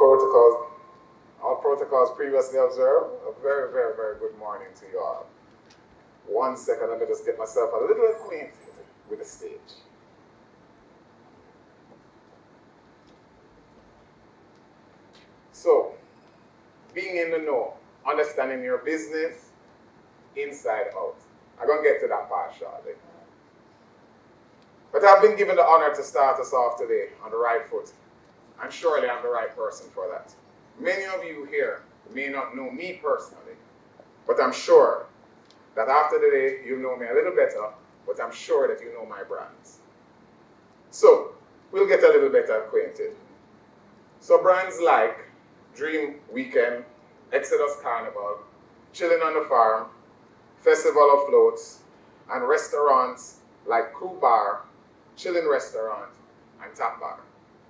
all protocols previously observed. A very, very, very good morning to you all. 1 second, let me just get myself a little acquainted with the stage. So, being in the know, understanding your business inside out. I'm going to get to that part shortly. But I've been given the honor to start us off today on the right foot. And surely I'm the right person for that. Many of you here may not know me personally, but I'm sure that after today you'll know me a little better, but I'm sure that you know my brands. So, we'll get a little better acquainted. So brands like Dream Weekend, Exodus Carnival, Chilling on the Farm, Festival of Floats, and restaurants like Crew Bar, Chilling Restaurant, and Tap Bar.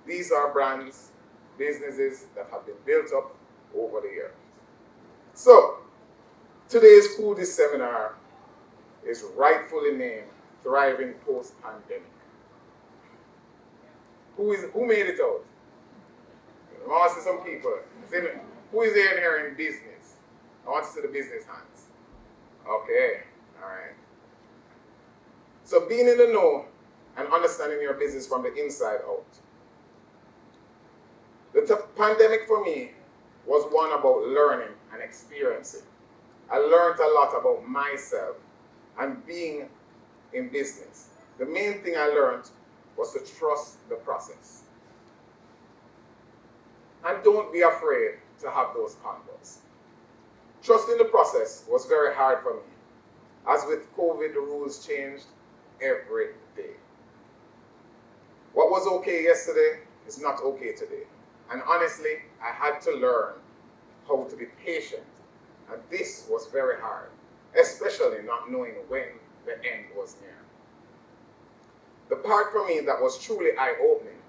These are brands, businesses that have been built up over the years. So, today's FOODIE seminar is rightfully named Thriving Post-Pandemic. Who made it out? I want to see some people. Who is here in business? I want to see the business hands. Okay, all right. So being in the know and understanding your business from the inside out. The pandemic for me was one about learning and experiencing. I learned a lot about myself and being in business. The main thing I learned was to trust the process. And don't be afraid to have those convos. Trusting the process was very hard for me. As with COVID, the rules changed every day. What was okay yesterday is not okay today. And honestly, I had to learn how to be patient. And this was very hard, especially not knowing when the end was near. The part for me that was truly eye-opening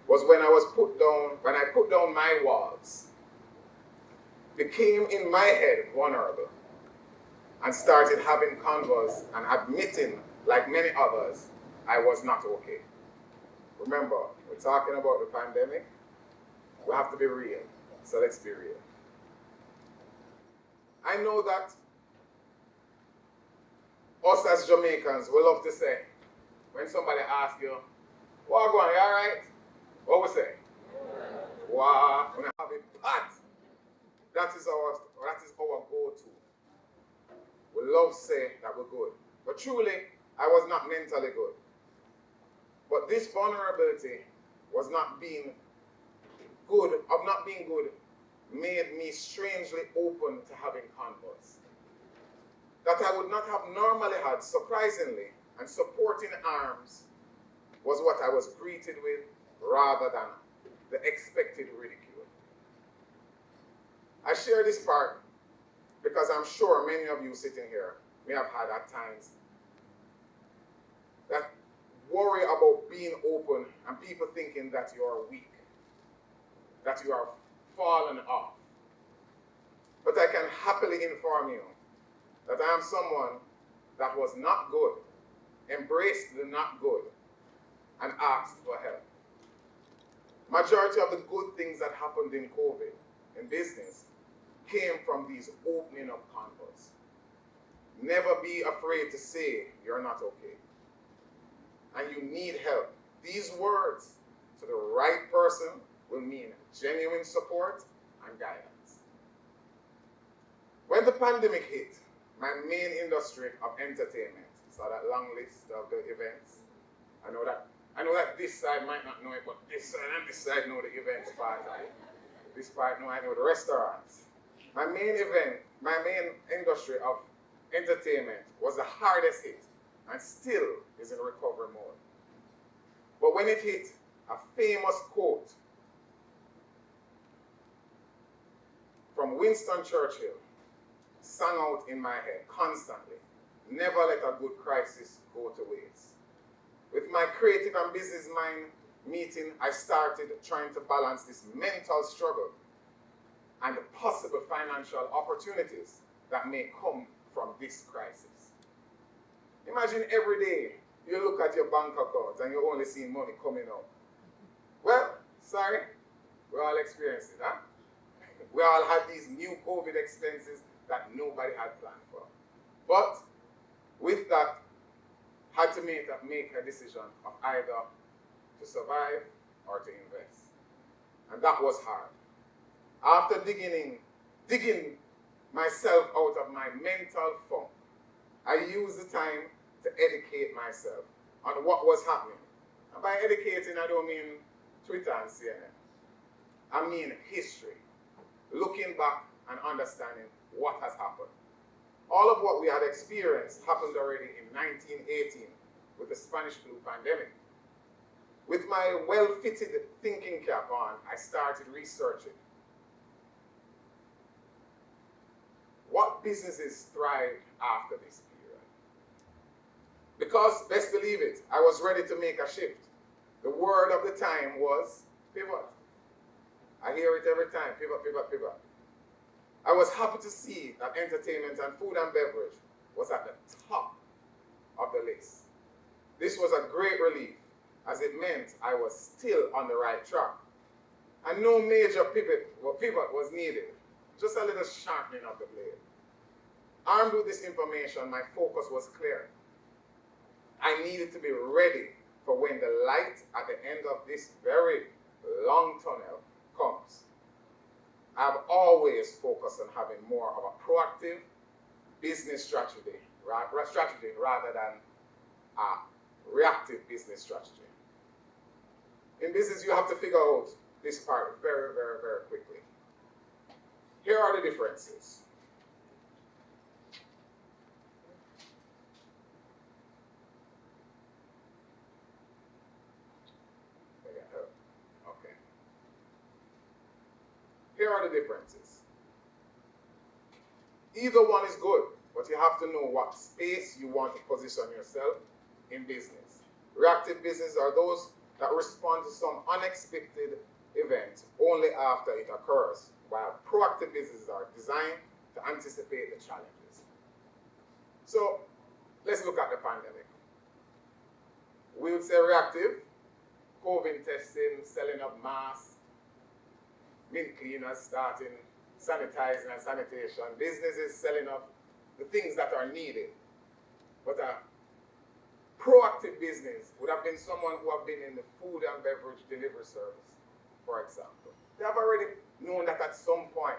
was when I put down my walls, became in my head vulnerable, and started having convos and admitting, like many others, I was not okay. Remember, we're talking about the pandemic. We have to be real. So let's be real. I know that us as Jamaicans, we love to say, when somebody asks you, "What going, you all right?" What we say? Wow, when I have a pat. That is our go-to. We love to say that we're good. But truly, I was not mentally good. But this vulnerability was not being good, made me strangely open to having converse. That I would not have normally had, surprisingly, and supporting arms was what I was greeted with rather than the expected ridicule. I share this part because I'm sure many of you sitting here may have had at times that worry about being open and people thinking that you are weak, that you are fallen off. But I can happily inform you that I am someone that was not good, embraced the not good, and asked for help. Majority of the good things that happened in COVID, in business, came from these opening up convos. Never be afraid to say you're not okay and you need help. These words to the right person will mean genuine support and guidance. When the pandemic hit, my main industry of entertainment, so that long list of the events, I know that this side might not know it, but this side and this side know the events part of it. This part know I know the restaurants. My main industry of entertainment was the hardest hit and still is in recovery mode. But when it hit, a famous quote from Winston Churchill sang out in my head constantly: never let a good crisis go to waste. With my creative and business mind meeting, I started trying to balance this mental struggle and the possible financial opportunities that may come from this crisis. Imagine every day you look at your bank account and you only see money coming out. Well, sorry, We all experienced it, huh? We all had these new COVID expenses that nobody had planned for. But with that, had to make a decision of either to survive or to invest. And that was hard. After digging myself out of my mental funk, I used the time to educate myself on what was happening. And by educating, I don't mean Twitter and CNN. I mean history. Looking back and understanding what has happened. All of what we had experienced happened already in 1918 with the Spanish flu pandemic. With my well-fitted thinking cap on, I started researching. What businesses thrived after this period? Because, best believe it, I was ready to make a shift. The word of the time was pivot. I hear it every time, pivot, pivot, pivot. I was happy to see that entertainment and food and beverage was at the top of the list. This was a great relief, as it meant I was still on the right track. And no major pivot was needed, just a little sharpening of the blade. Armed with this information, my focus was clear. I needed to be ready for when the light at the end of this very long tunnel comes. I've always focused on having more of a proactive business strategy rather than a reactive business strategy. In business, you have to figure out this part very, very, very quickly. Here are the differences. Okay. Here are the differences. Either one is good, but you have to know what space you want to position yourself in business. Reactive business are those that respond to some unexpected event only after it occurs, while proactive businesses are designed to anticipate the challenges. So, let's look at the pandemic. We would say reactive, COVID testing, selling of masks, mint cleaners starting, sanitizing and sanitation, businesses selling up the things that are needed. But a proactive business would have been someone who have been in the food and beverage delivery service, for example. They have already known that at some point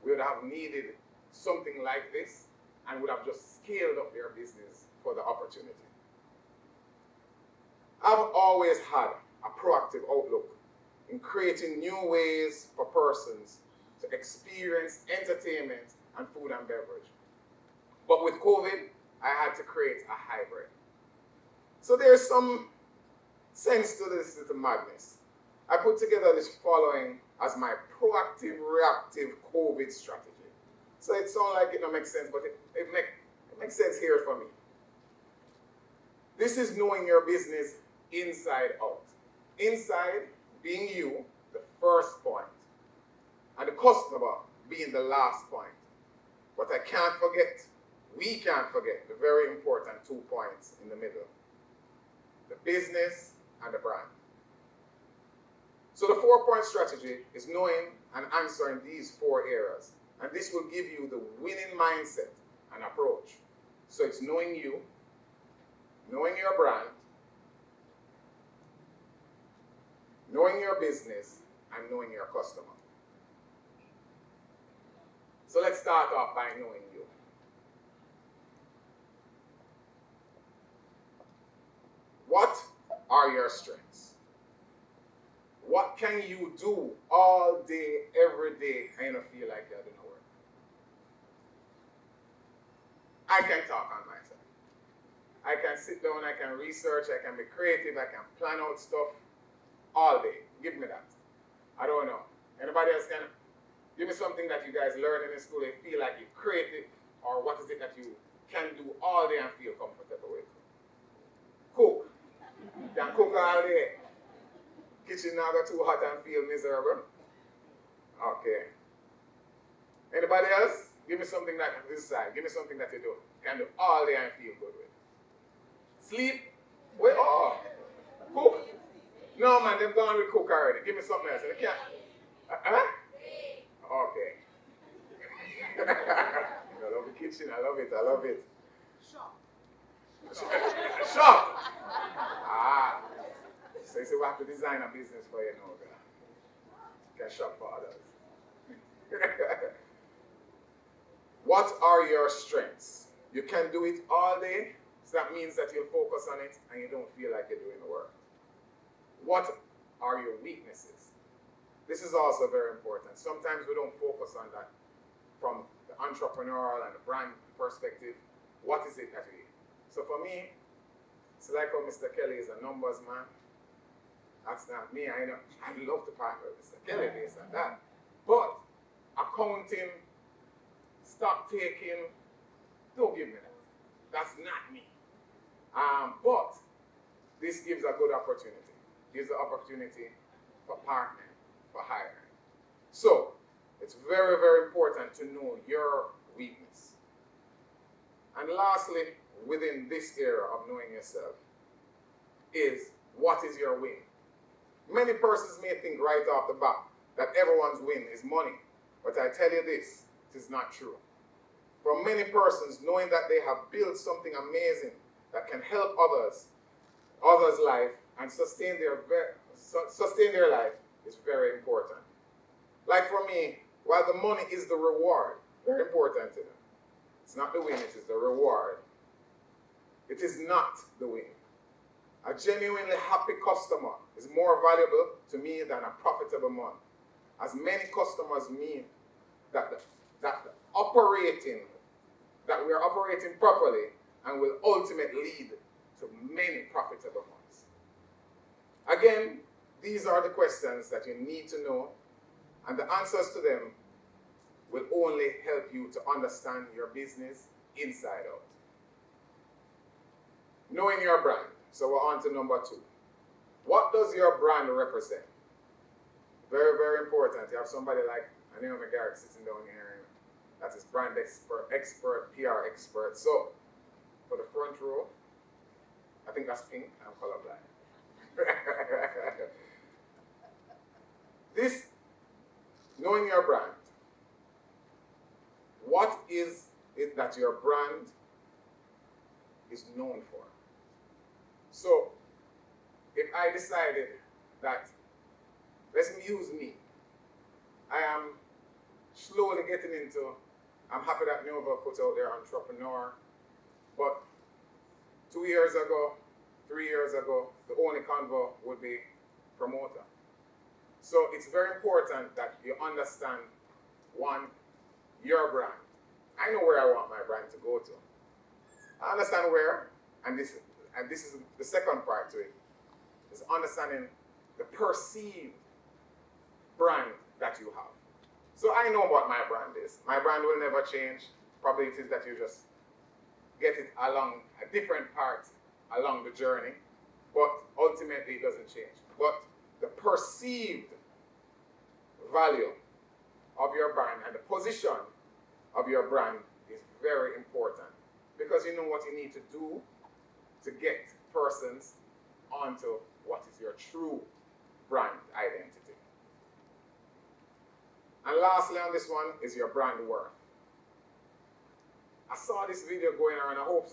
we would have needed something like this and would have just scaled up their business for the opportunity. I've always had a proactive outlook in creating new ways for persons to experience entertainment and food and beverage. But with COVID, I had to create a hybrid. So there's some sense to this little madness. I put together this following as my proactive, reactive COVID strategy. So it sounds like it don't make sense, but it makes sense here for me. This is knowing your business inside out. Inside being you, the first point, and the customer being the last point. But I can't forget, we can't forget the very important 2 points in the middle. The business and the brand. So the 4-point strategy is knowing and answering these 4 areas. And this will give you the winning mindset and approach. So it's knowing you, knowing your brand, knowing your business, and knowing your customer. So let's start off by knowing you. What are your strengths? What can you do all day, every day, and you don't feel like you're doing work? I can talk on myself. I can sit down, I can research, I can be creative, I can plan out stuff all day. Give me that. I don't know. Anybody else can? Give me something that you guys learn in school and feel like you're creative, or what is it that you can do all day and feel comfortable with? Cook. You can cook all day. Kitchen now got too hot and feel miserable. Okay. Anybody else? Give me something that this side. Give me something that you do. Can do all day and feel good with. Sleep. Wait, oh. Cook. No man, they've gone with cook already. Give me something else. They can't. Okay. I love the kitchen. I love it. I love it. Shop. Shop. Ah. So you say we have to design a business for you now. You can shop for others. What are your strengths? You can do it all day, so that means that you'll focus on it and you don't feel like you're doing the work. What are your weaknesses? This is also very important. Sometimes we don't focus on that from the entrepreneurial and the brand perspective. What is it that we? So for me, it's like how Mr. Kelly is a numbers man. That's not me. I love to partner with Mr. Kelly based on that. But accounting, stock taking, don't give me that. That's not me. But this gives a good opportunity. Gives the opportunity for partnering, for hiring. So it's very, very important to know your weakness. And lastly, within this area of knowing yourself, is what is your win? Many persons may think right off the bat that everyone's win is money. But I tell you this, it is not true. For many persons, knowing that they have built something amazing that can help others' life and sustain their life is very important. Like for me, while the money is the reward, very important to them. It's not the win, it is the reward. It is not the win. A genuinely happy customer is more valuable to me than a profitable month. As many customers mean that we are operating properly and will ultimately lead to many profitable months. Again, these are the questions that you need to know, and the answers to them will only help you to understand your business inside out. Knowing your brand. So we're on to number 2. What does your brand represent? Very, very important. You have somebody like Naomi Garrett sitting down here. That is brand expert, PR expert. So, for the front row, I think that's pink. I'm colorblind. This, knowing your brand. What is it that your brand is known for? So, if I decided that, let's use me. I am slowly getting into, I'm happy that Nova put out their entrepreneur, but 2 years ago, 3 years ago, the only convo would be promoter. So it's very important that you understand, one, your brand. I know where I want my brand to go to. I understand where, and this is the second part to it, is understanding the perceived brand that you have. So I know what my brand is. My brand will never change. Probably it is that you just get it along a different part along the journey, but ultimately it doesn't change. But the perceived value of your brand and the position of your brand is very important, because you know what you need to do to get persons onto what is your true brand identity. And lastly on this one is your brand worth. I saw this video going around. I hope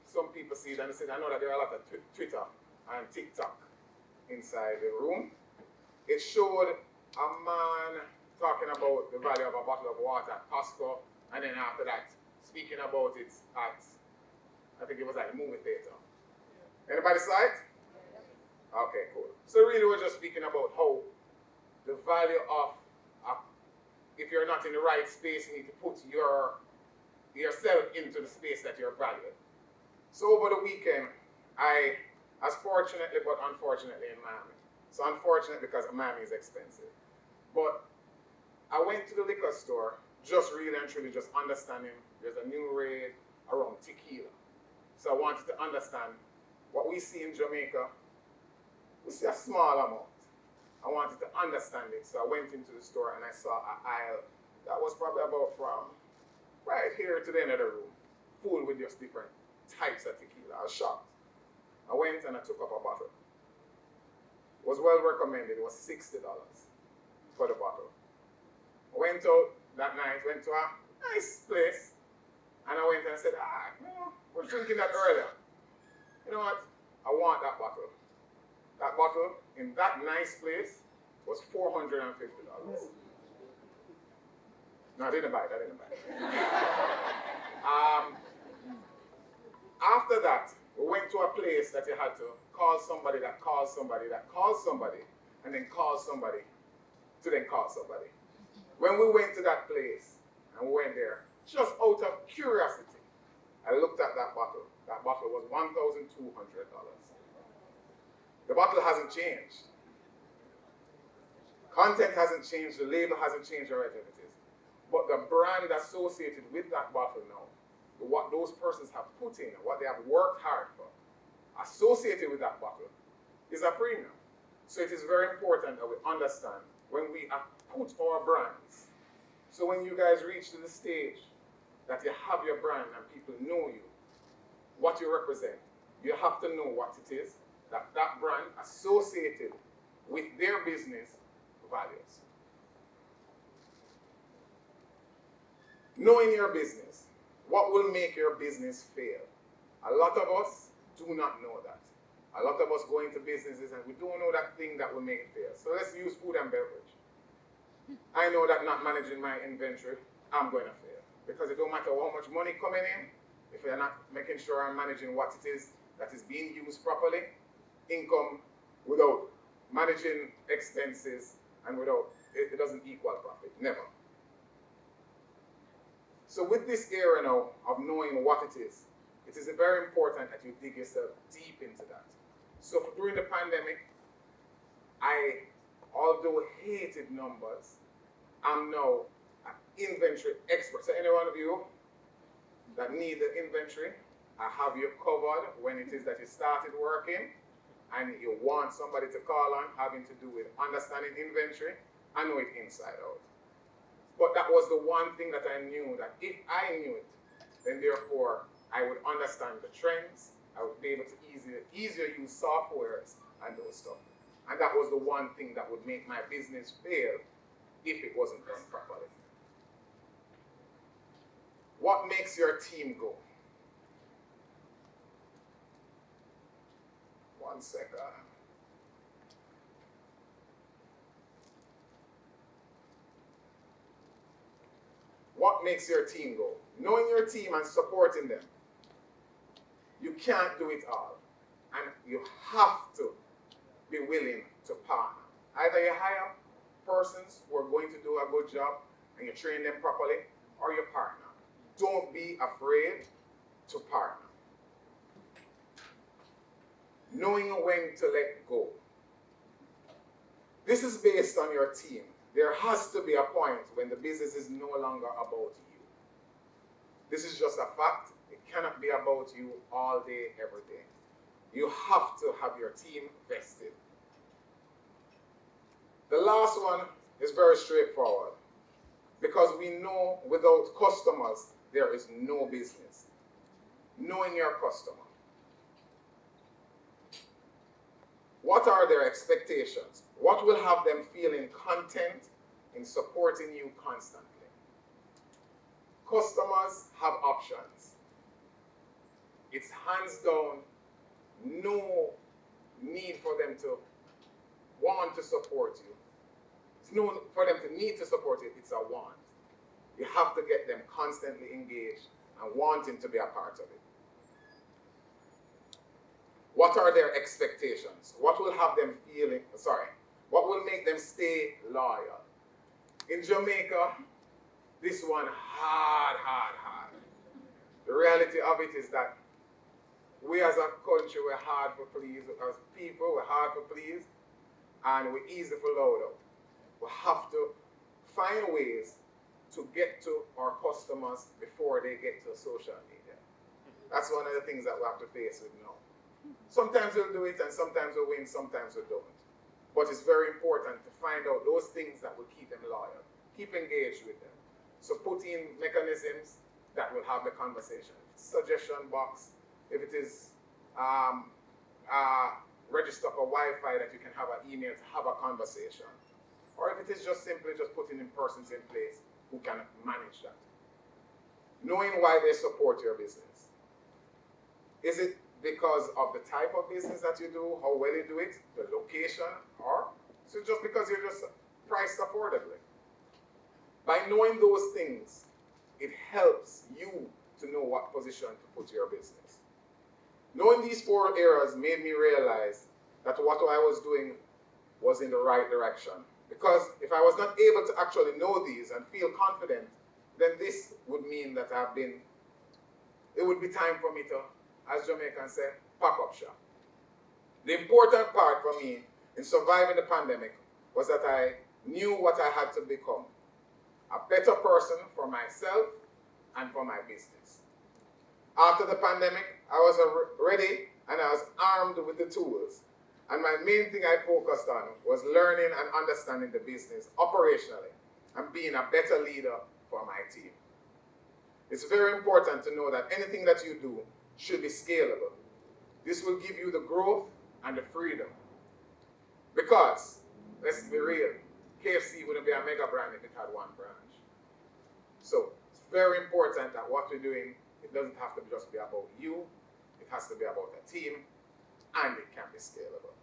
some people see it and I know that there are a lot of Twitter and TikTok inside the room. It showed a man talking about the value of a bottle of water at Costco, and then after that speaking about it at, I think it was at the movie theater. Anybody saw it? Okay, cool. So really we're just speaking about how the value of, if you're not in the right space, you need to put yourself into the space that you're valued. So over the weekend, I was fortunately but unfortunately in Miami. So unfortunate because Miami is expensive. But I went to the liquor store, just really and truly just understanding there's a new raid around tequila. So I wanted to understand what we see in Jamaica. We see a small amount. I wanted to understand it, so I went into the store and I saw an aisle that was probably about from right here to the end of the room, full with just different types of tequila. I was shocked. I went and I took up a bottle. It was well recommended. It was $60 for the bottle. I went out that night, went to a nice place, and I went and said, we were drinking that earlier. You know what? I want that bottle. That bottle in that nice place was $450. No, I didn't buy it. After that, we went to a place that you had to call somebody that calls somebody that calls somebody, and then call somebody to then call somebody. When we went to that place, and we went there, just out of curiosity, I looked at that bottle. That bottle was $1,200. The bottle hasn't changed. Content hasn't changed, the label hasn't changed, or whatever it is. But the brand associated with that bottle now, what those persons have put in, what they have worked hard for, associated with that bottle, is a premium. So it is very important that we understand when we put our brands. So when you guys reach to the stage that you have your brand and people know you, what you represent, you have to know what it is that that brand associated with their business values. Knowing your business, what will make your business fail? A lot of us do not know that. A lot of us go into businesses and we don't know that thing that will make it fail. So let's use food and beverage. I know that not managing my inventory, I'm going to fail. Because it don't matter how much money coming in, if you're not making sure I'm managing what it is that is being used properly, income without managing expenses and without, it doesn't equal profit, never. So with this era now of knowing what it is very important that you dig yourself deep into that. So during the pandemic, I, although hated numbers, I'm now an inventory expert. So any one of you that need the inventory, I have you covered when it is that you started working and you want somebody to call on having to do with understanding inventory. I know it inside out. But that was the one thing that I knew, that if I knew it, then therefore I would understand the trends, I would be able to easier use softwares and those stuff. And that was the one thing that would make my business fail if it wasn't done properly. What makes your team go? One second. What makes your team go? Knowing your team and supporting them. You can't do it all. And you have to be willing to partner. Either you hire persons who are going to do a good job and you train them properly, or you partner. Don't be afraid to partner. Knowing when to let go. This is based on your team. There has to be a point when the business is no longer about you. This is just a fact. It cannot be about you all day, every day. You have to have your team vested. The last one is very straightforward. Because we know without customers, there is no business. Knowing your customer. What are their expectations? What will have them feeling content in supporting you constantly? Customers have options. It's hands down, no need for them to want to support you. It's no for them to need to support you, it's a want. You have to get them constantly engaged and wanting to be a part of it. What are their expectations? What will have them feeling, what will make them stay loyal? In Jamaica, this one hard. The reality of it is that we as a country, we're hard for please. As people, we're hard for please, and we're easy for load out. We have to find ways to get to our customers before they get to social media. That's one of the things that we have to face with now. Sometimes we'll do it, and sometimes we'll win, sometimes we don't. But it's very important to find out those things that will keep them loyal. Keep engaged with them. So put in mechanisms that will have the conversation. Suggestion box, if it is register for Wi-Fi that you can have an email to have a conversation. or if it is just simply just putting in persons in place who can manage that. Knowing why they support your business. Is it because of the type of business that you do, how well you do it, the location, or is it just because you're just priced affordably? By knowing those things, it helps you to know what position to put your business. Knowing these 4 areas made me realize that what I was doing was in the right direction. Because if I was not able to actually know these and feel confident, then this would mean that it would be time for me to, as Jamaicans say, pack up shop. The important part for me in surviving the pandemic was that I knew what I had to become. A better person for myself and for my business. After the pandemic, I was ready and I was armed with the tools. And my main thing I focused on was learning and understanding the business operationally and being a better leader for my team. It's very important to know that anything that you do should be scalable. This will give you the growth and the freedom. Because, let's be real, KFC wouldn't be a mega brand if it had 1 branch. So, it's very important that what we're doing, it doesn't have to just be about you, it has to be about a team, and it can be scalable.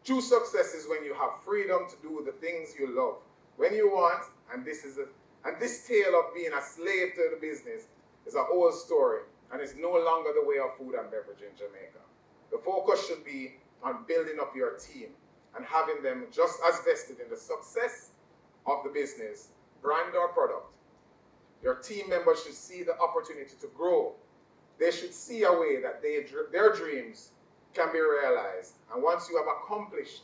True success is when you have freedom to do the things you love, when you want, and this tale of being a slave to the business is an old story, and it's no longer the way of food and beverage in Jamaica. The focus should be on building up your team and having them just as vested in the success of the business, brand or product. Your team members should see the opportunity to grow. They should see a way that their dreams can be realized. And once you have accomplished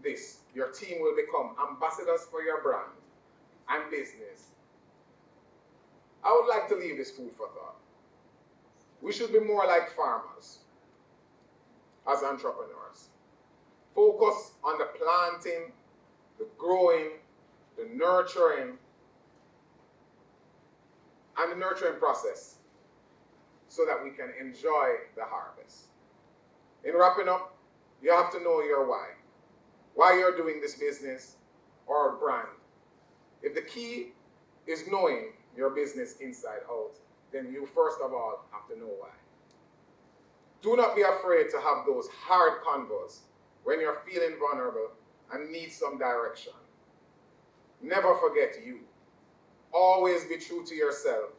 this, your team will become ambassadors for your brand and business. I would like to leave this food for thought. We should be more like farmers as entrepreneurs. Focus on the planting, the growing, the nurturing, and the nurturing process so that we can enjoy the harvest. In wrapping up, you have to know your why you're doing this business or brand. If the key is knowing your business inside out, then you first of all have to know why. Do not be afraid to have those hard convos when you're feeling vulnerable and need some direction. Never forget you. Always be true to yourself,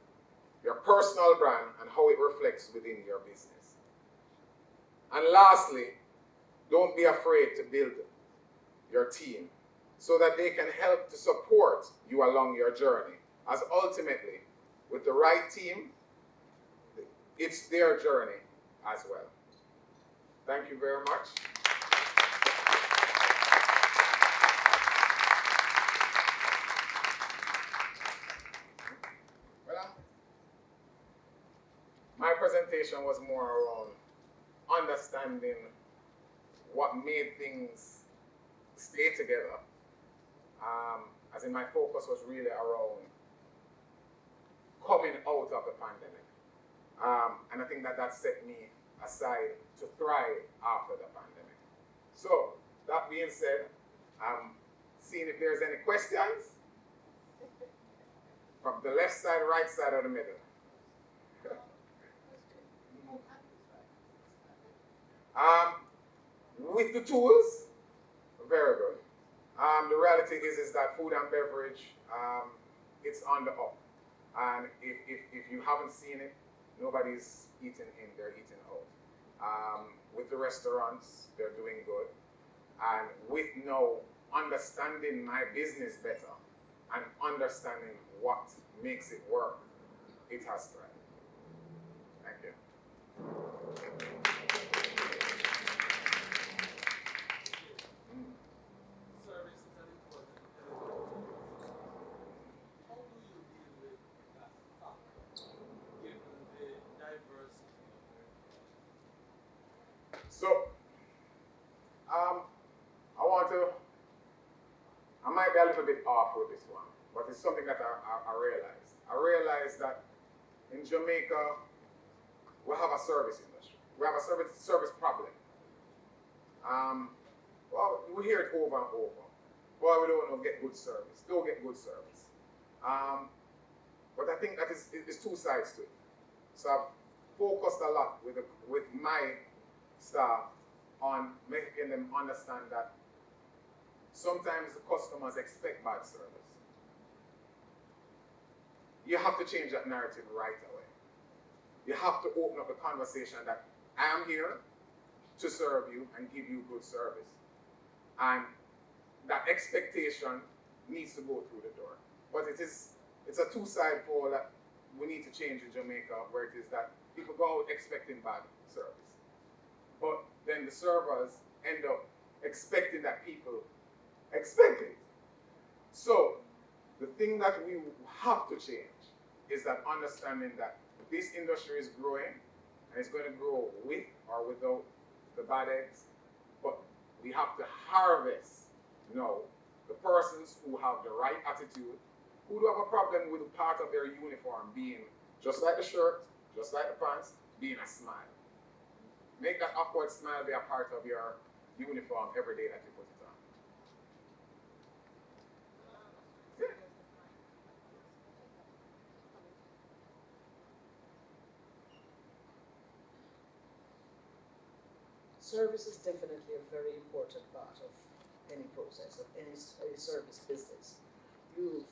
your personal brand, and how it reflects within your business. And lastly, don't be afraid to build your team so that they can help to support you along your journey, as ultimately, with the right team, it's their journey as well. Thank you very much. Well, my presentation was more around understanding what made things stay together. As in, my focus was really around coming out of the pandemic. And I think that set me aside to thrive after the pandemic. So, that being said, I'm seeing if there's any questions from the left side, right side, or the middle. With the tools, very good. The reality is that food and beverage, it's on the up. And if you haven't seen it, nobody's eating in, they're eating out. With the restaurants, they're doing good. And with now understanding my business better and understanding what makes it work, it has thrived. Thank you. So, I might be a little bit off with this one, but it's something that I realized. I realized that in Jamaica, we have a service industry. We have a service problem. Well, we hear it over and over. boy, we don't get good service. Don't get good service. But I think that is two sides to it. So I've focused a lot with my staff on making them understand that sometimes the customers expect bad service. You have to change that narrative right away. You have to open up the conversation that I am here to serve you and give you good service. And that expectation needs to go through the door. But it's a two-side pole that we need to change in Jamaica, where it is that people go out expecting bad service. But then the servers end up expecting that people expect it. So the thing that we have to change is that understanding that this industry is growing, and it's going to grow with or without the bad eggs. But we have to harvest, the persons who have the right attitude, who do have a problem with part of their uniform being just like the shirt, just like the pants, being a smile. Make that awkward smile be a part of your uniform every day that you put it on. Yeah. Service is definitely a very important part of any process, of any service business. You've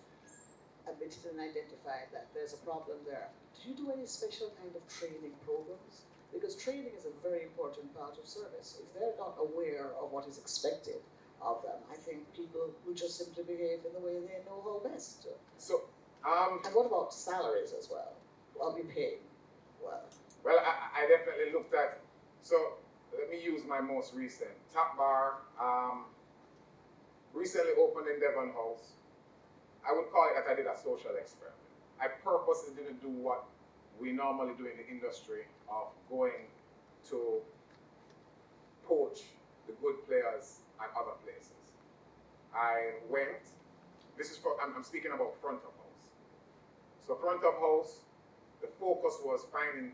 admitted and identified that there's a problem there. Do you do any special kind of training programs? Because training is a very important part of service. If they're not aware of what is expected of them, I think people will just simply behave in the way they know how best to. And what about salaries as well? Are we paying well? Well, I definitely looked at, so let me use my most recent. Top Bar, recently opened in Devon House. I would call it that I did a social experiment. I purposely didn't do what we normally do in the industry of going to poach the good players at other places. I went, I'm speaking about front of house. So front of house, the focus was finding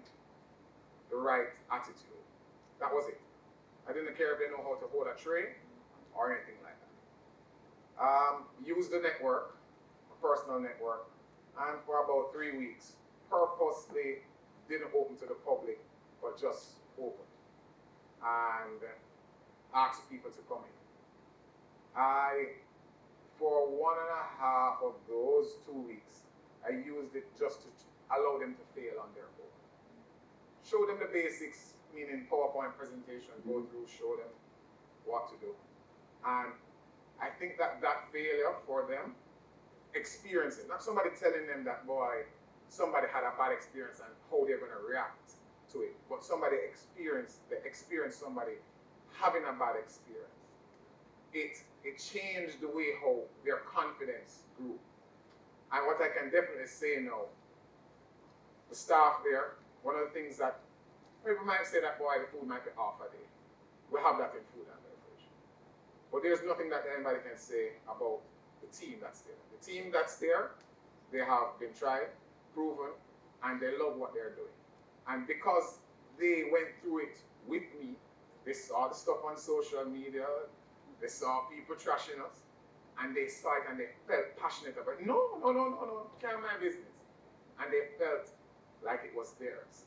the right attitude. That was it. I didn't care if they know how to hold a tray or anything like that. Use the network, a personal network, and for about 3 weeks, purposely didn't open to the public, but just opened and asked people to come in. For 1.5 of those 2 weeks, I used it just to allow them to fail on their own. Show them the basics, meaning PowerPoint presentation, go through, show them what to do. And I think that failure for them, experiencing, not somebody telling them that, boy, somebody had a bad experience and how they're going to react to it, but somebody experienced somebody having a bad experience. It changed the way how their confidence grew. And what I can definitely say now, the staff there, one of the things that people might say that, boy, the food might be off a day. We have that in food and beverage. But there's nothing that anybody can say about the team that's there. The team that's there, they have been tried, proven, and they love what they're doing. And because they went through it with me, they saw the stuff on social media, they saw people trashing us, and they saw it and they felt passionate about it. No, can't my business. And they felt like it was theirs.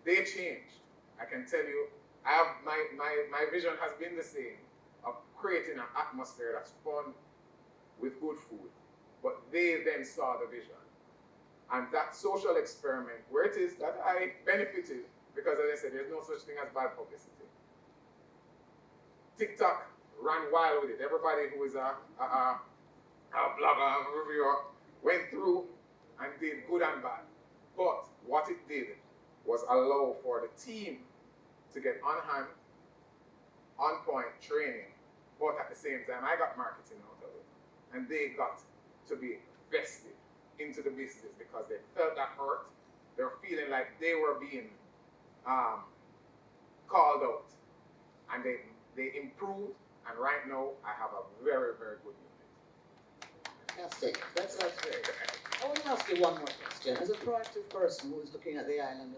They changed. I can tell you, my vision has been the same, of creating an atmosphere that's fun with good food. But they then saw the vision. And that social experiment, where it is that I benefited, because as I said, there's no such thing as bad publicity. TikTok ran wild with it. Everybody who is a blogger, a reviewer, went through and did good and bad. But what it did was allow for the team to get on hand, on point training, but at the same time, I got marketing out of it. And they got to be vested into the business because they felt that hurt. They were feeling like they were being called out. And they improved, and right now, I have a very, very good unit. Fantastic. That's great. I want to ask you one more question. As a proactive person who is looking at the island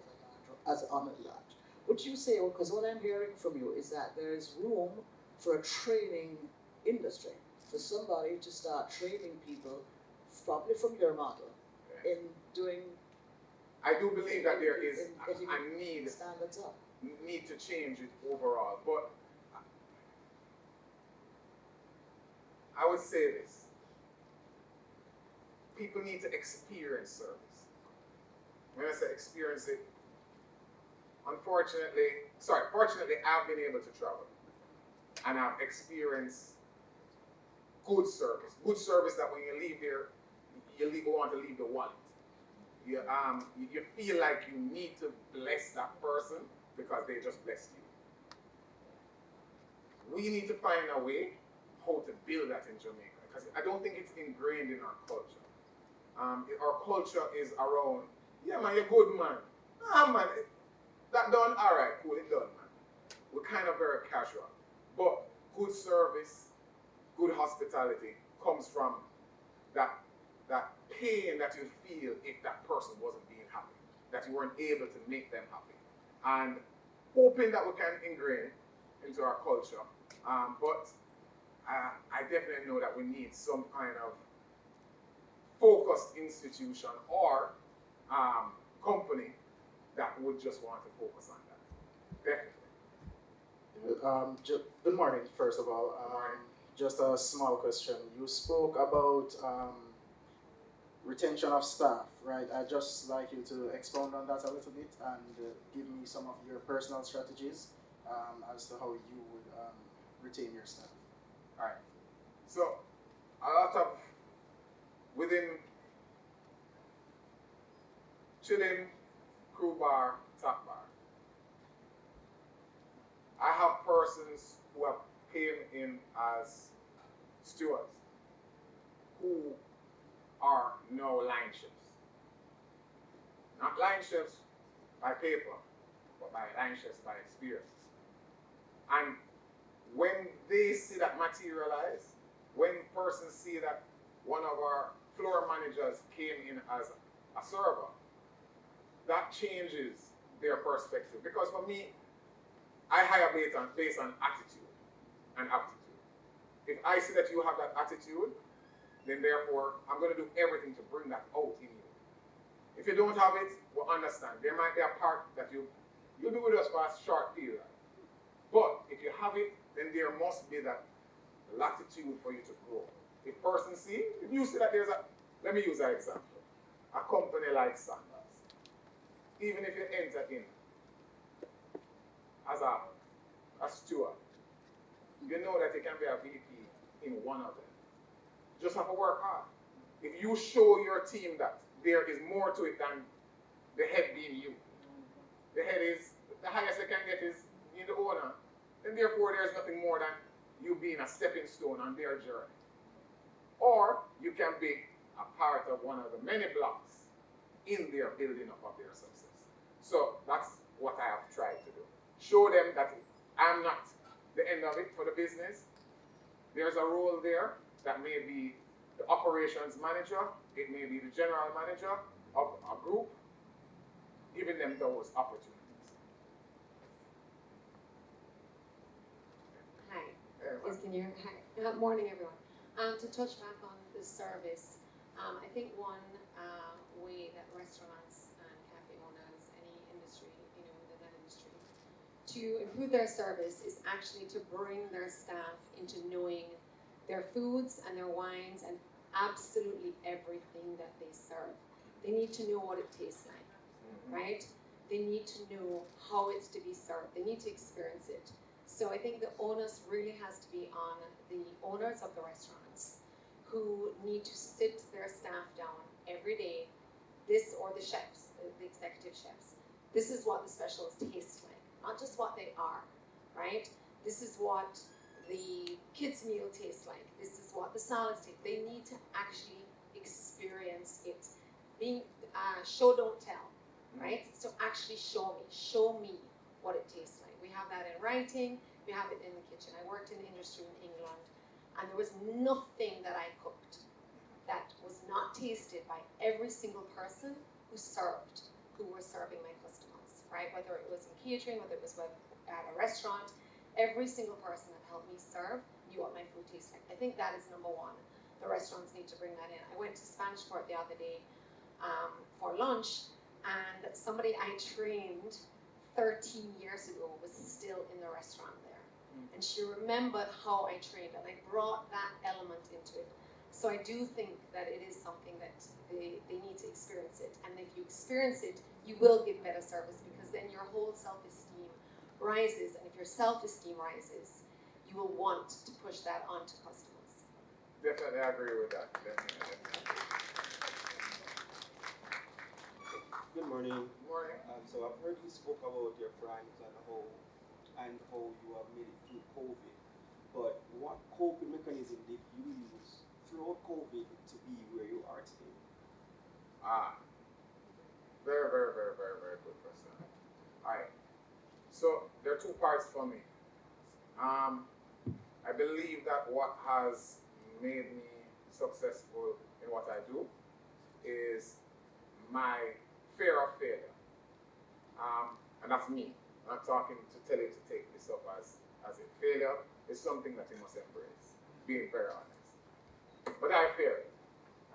as on at large, would you say, because what I'm hearing from you is that there is room for a training industry, for somebody to start training people, probably from your model, Yes. in doing I do believe that there is in getting a need standards up. to change it overall, but I would say this. People need to experience service. When I say experience it, fortunately, I've been able to travel. And I've experienced good service. Good service that when you leave there, you want to leave the wallet. You feel like you need to bless that person because they just blessed you. We need to find a way how to build that in Jamaica, because I don't think it's ingrained in our culture. Our culture is around, yeah man, you're good man. Man, that done, all right, cool, it done man. We're kind of very casual, but good service, good hospitality comes from that pain that you feel if that person wasn't being happy, that you weren't able to make them happy, and hoping that we can ingrain into our culture. But I definitely know that we need some kind of focused institution or company that would just want to focus on that. Definitely. Good morning, first of all. Morning. Just a small question. You spoke about retention of staff, right? I'd just like you to expound on that a little bit and give me some of your personal strategies as to how you would retain your staff. All right. So, a lot of within chilling, crew bar, top bar, I have persons who have came in as stewards who are now line chefs. Not line chefs by paper, but by line chefs by experience. And when they see that materialize, when persons see that one of our floor managers came in as a server, that changes their perspective. Because for me, I hire based on attitude and aptitude. If I see that you have that attitude, then therefore I'm going to do everything to bring that out in you. If you don't have it, we'll understand. There might be a part that you'll be with us for a short period. But if you have it, then there must be that latitude for you to grow. If you see that let me use an example. A company like Sanders, even if you enter in as a steward, you know that you can be a VP in one of them. You just have to work hard. If you show your team that there is more to it than the head being you, the head is, the highest you can get is being the owner, then therefore there's nothing more than you being a stepping stone on their journey. Or you can be a part of one of the many blocks in their building up of their success. So that's what I have tried to do. Show them that I'm not the end of it for the business. There's a role there that may be the operations manager, it may be the general manager of a group, giving them those opportunities. Hi. Yes, can you hear? Hi. Morning, everyone. To touch back on the service, I think one way that restaurants and cafe owners, any industry, within that industry, to improve their service is actually to bring their staff into knowing their foods and their wines and absolutely everything that they serve. They need to know what it tastes like, right? They need to know how it's to be served. They need to experience it. So I think the onus really has to be on the owners of the restaurants who need to sit their staff down every day, or the chefs, the executive chefs. This is what the specials taste like, not just what they are, right? This is what the kids' meal tastes like. This is what the salads taste. They need to actually experience it. Being show, don't tell, right? So actually show me what it tastes like. We have that in writing, we have it in the kitchen. I worked in the industry in England, and there was nothing that I cooked that was not tasted by every single person who were serving my customers, right? Whether it was in catering, whether it was at a restaurant, every single person that helped me serve knew what my food tastes like. I think that is number one. The restaurants need to bring that in. I went to Spanish Court the other day for lunch, and somebody I trained 13 years ago was still in the restaurant there. And she remembered how I trained, and I brought that element into it. So I do think that it is something that they need to experience it. And if you experience it, you will give better service, because then your whole self-esteem rises. And if your self-esteem rises, you will want to push that on to customers. Definitely agree with that. Definitely. Good morning. Morning. So I've heard you spoke about your brands and how you have made it through COVID. But what coping mechanism did you use throughout COVID to be where you are today? Very, very, very, very, very good question. Alright. So there are two parts for me. I believe that what has made me successful in what I do is my fear of failure. And that's me. I'm not talking to tell you to take this up as a failure. It's something that you must embrace, being very honest. But I fear it.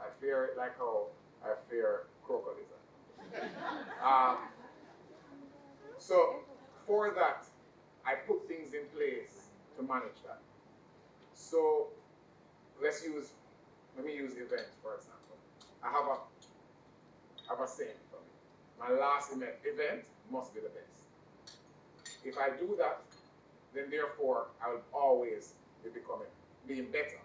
I fear it like how I fear crocodiles. So for that, I put things in place to manage that. So let me use events for example. I have a saying for me. My last event must be the best. If I do that, then therefore I will always be being better.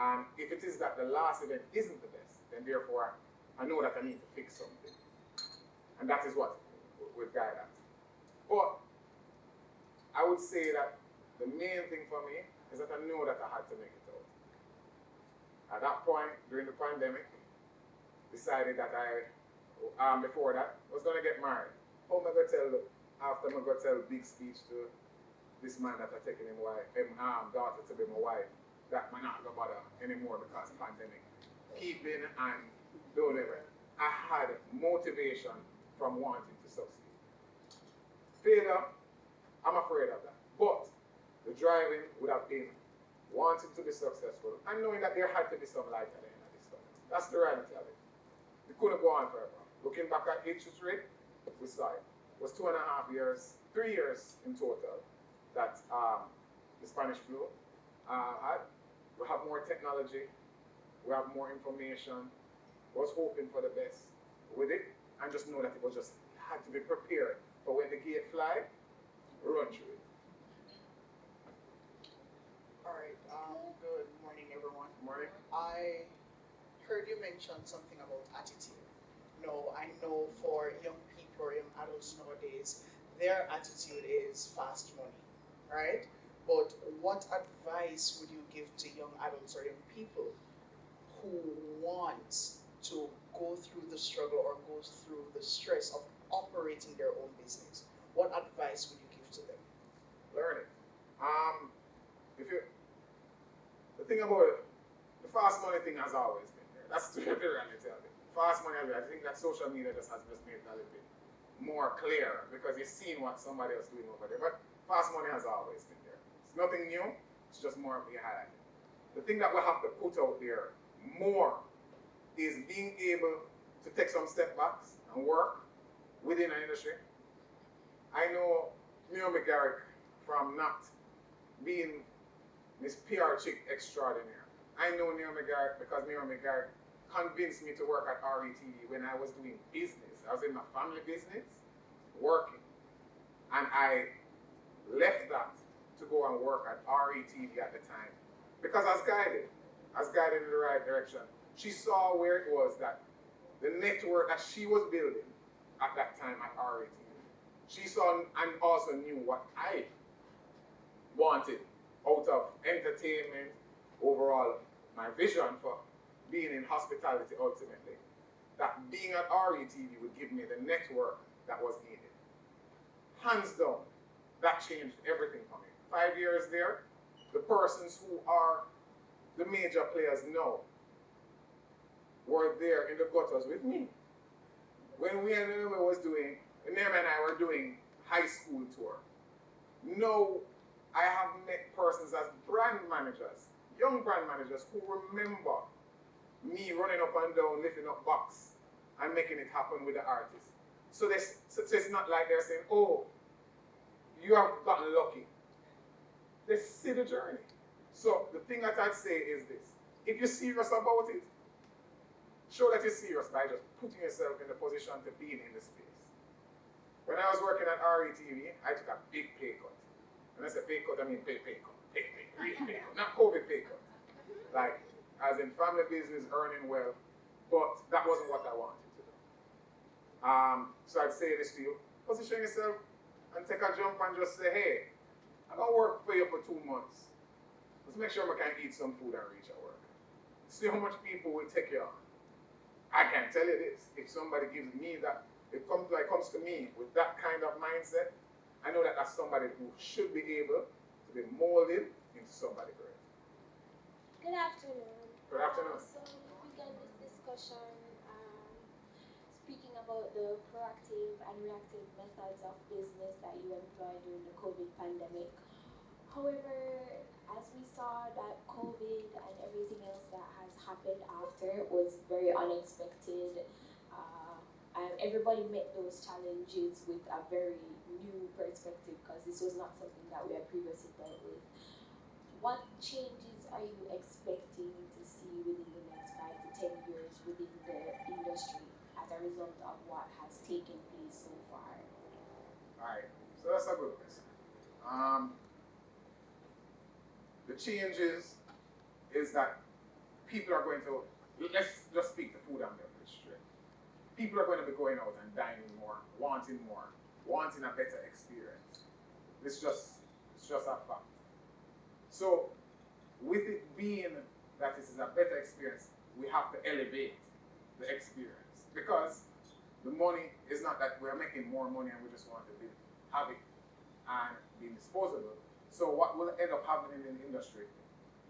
And if it is that the last event isn't the best, then therefore I know that I need to fix something. And that is what would guide that. But I would say that the main thing for me is that I know that I had to make it out. At that point, during the pandemic, decided that before that, was going to get married. How am I going to tell, after I'm going to tell a big speech to this man that I'm taking him daughter to be my wife, that I'm not going to bother anymore because of pandemic. Keeping and doing it. I had motivation from wanting to succeed. Failure, I'm afraid of that. But the driving would have been wanting to be successful and knowing that there had to be some light at the end of this tunnel. That's the reality of it. We couldn't go on forever. Looking back at interest rate, we saw it. It was 2.5 years, 3 years in total that the Spanish flu had. We have more technology, we have more information. Was hoping for the best with it, and just know that it was just had to be prepared for when the gate fly, run through it. All right. Good morning, everyone. Morning. I heard you mention something about attitude. No, I know for young people or young adults nowadays, their attitude is fast money, right? But what advice would you give to young adults or young people who want to go through the struggle or go through the stress of operating their own business? What advice would you give to them? Learn it. The thing about it, the fast money thing has always been there. That's the reality of it. Fast money, I think that social media has just made it a little bit more clear because you're seeing what somebody else doing over there. But fast money has always been there. It's nothing new, it's just more behind. The thing that we have to put out there more is being able to take some step backs and work within an industry. I know Naomi Garrick from not being Miss PR chick extraordinaire. I know Naomi Garrick because Naomi Garrick convinced me to work at RETV when I was doing business. I was in my family business, working. And I left that to go and work at RETV at the time because I was guided in the right direction. She saw where it was that the network that she was building at that time at RETV. She saw and also knew what I wanted out of entertainment, overall, my vision for being in hospitality ultimately. That being at RETV would give me the network that was needed. Hands down, that changed everything for me. 5 years there, the persons who are the major players now were there in the gutters with me. When we and Naomi was doing, Naomi and I were doing high school tour. Now, I have met persons as brand managers, young brand managers who remember me running up and down, lifting up box and making it happen with the artist. So it's not like they're saying, oh, you have gotten lucky. They see the journey. So the thing that I'd say is this. If you're serious about it, show that you're serious by just putting yourself in the position to be in the space. When I was working at RETV, I took a big pay cut. When I say pay cut, I mean pay cut. Real pay cut. Not COVID pay cut. Like, as in family business, earning well, but that wasn't what I wanted to do. So I'd say this to you, position yourself and take a jump and just say, hey, I'm gonna work for you for 2 months. Let's make sure I can eat some food and reach at work. See how much people will take you on. I can tell you this, if somebody gives me that, comes to me with that kind of mindset, I know that that's somebody who should be able to be molded into somebody great. Good afternoon. Good afternoon. So we began this discussion speaking about the proactive and reactive methods of business that you employed during the COVID pandemic. However, as we saw that COVID and everything else that has happened after was very unexpected, and everybody met those challenges with a very new perspective because this was not something that we had previously dealt with. What changes are you expecting to see within the next 5 to 10 years within the industry as a result of what has taken place so far? Alright, so that's a good question. The changes is that people are going to, let's just speak the food and beverage straight. People are going to be going out and dining more, wanting a better experience. It's just a fact. So, with it being that this is a better experience, we have to elevate the experience. Because the money is not that we're making more money and we just want to have it and be disposable. So what will end up happening in the industry,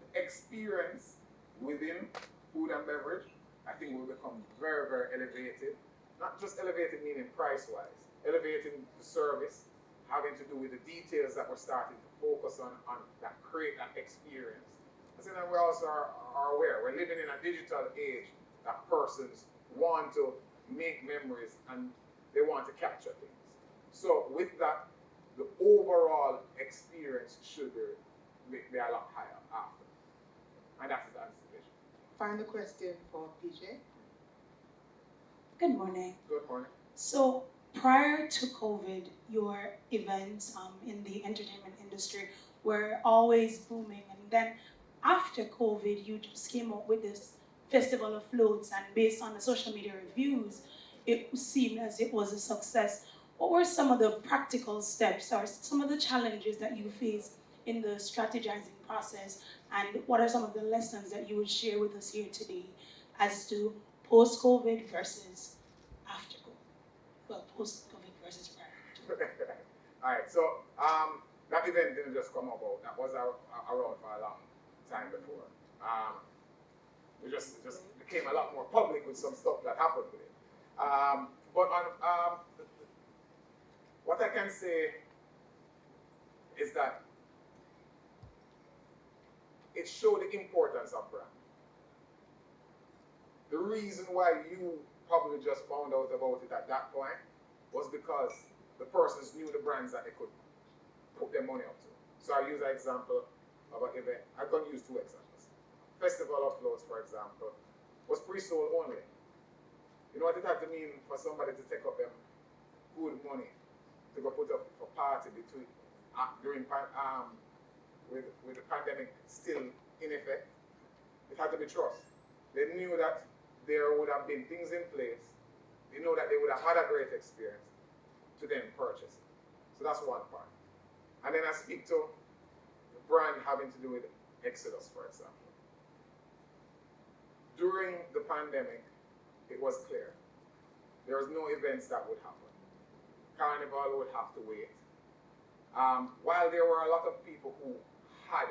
the experience within food and beverage, I think will become very, very elevated. Not just elevated meaning price-wise, elevating the service, having to do with the details that we're starting to focus on that create that experience. And so then we also are aware, we're living in a digital age that persons want to make memories and they want to capture things. So with that, the overall experience should be a lot higher after. And that's the anticipation. Final question for PJ. Good morning. Good morning. So prior to COVID, your events in the entertainment industry were always booming. And then after COVID, you just came up with this Festival of Floats, and based on the social media reviews, it seemed as it was a success. What were some of the practical steps or some of the challenges that you faced in the strategizing process, and what are some of the lessons that you would share with us here today as to post-COVID versus after COVID? Well, post-COVID versus prior to COVID. All right, so that event didn't just come about. That was around for a long time before. It just became a lot more public with some stuff that happened with it. But on what I can say is that it showed the importance of brand. The reason why you probably just found out about it at that point was because the persons knew the brands that they could put their money up to. So I use an example of an event. I'm going to use 2 examples. Festival of Floats, for example, was pre-sold only. You know what it had to mean for somebody to take up them good money to go put up a party between with the pandemic still in effect? It had to be trust. They knew that there would have been things in place. They know that they would have had a great experience to then purchase it. So that's one part. And then I speak to the brand having to do with Exodus, for example. During the pandemic, it was clear. There was no events that would happen. Carnival would have to wait. While there were a lot of people who had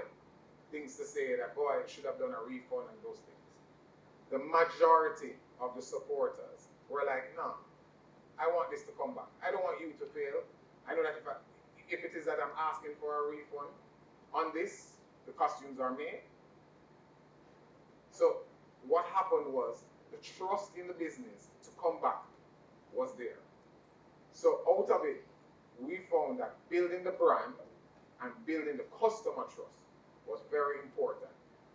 things to say that, boy, I should have done a refund and those things, the majority of the supporters were like, no, I want this to come back. I don't want you to fail. I know that if it is that I'm asking for a refund on this the costumes are made. So what happened was the trust in the business to come back was there. So out of it, we found that building the brand and building the customer trust was very important.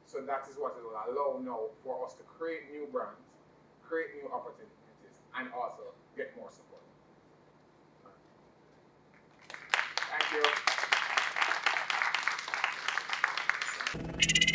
So that is what it will allow now for us to create new brands, create new opportunities, and also get more support. Thank you.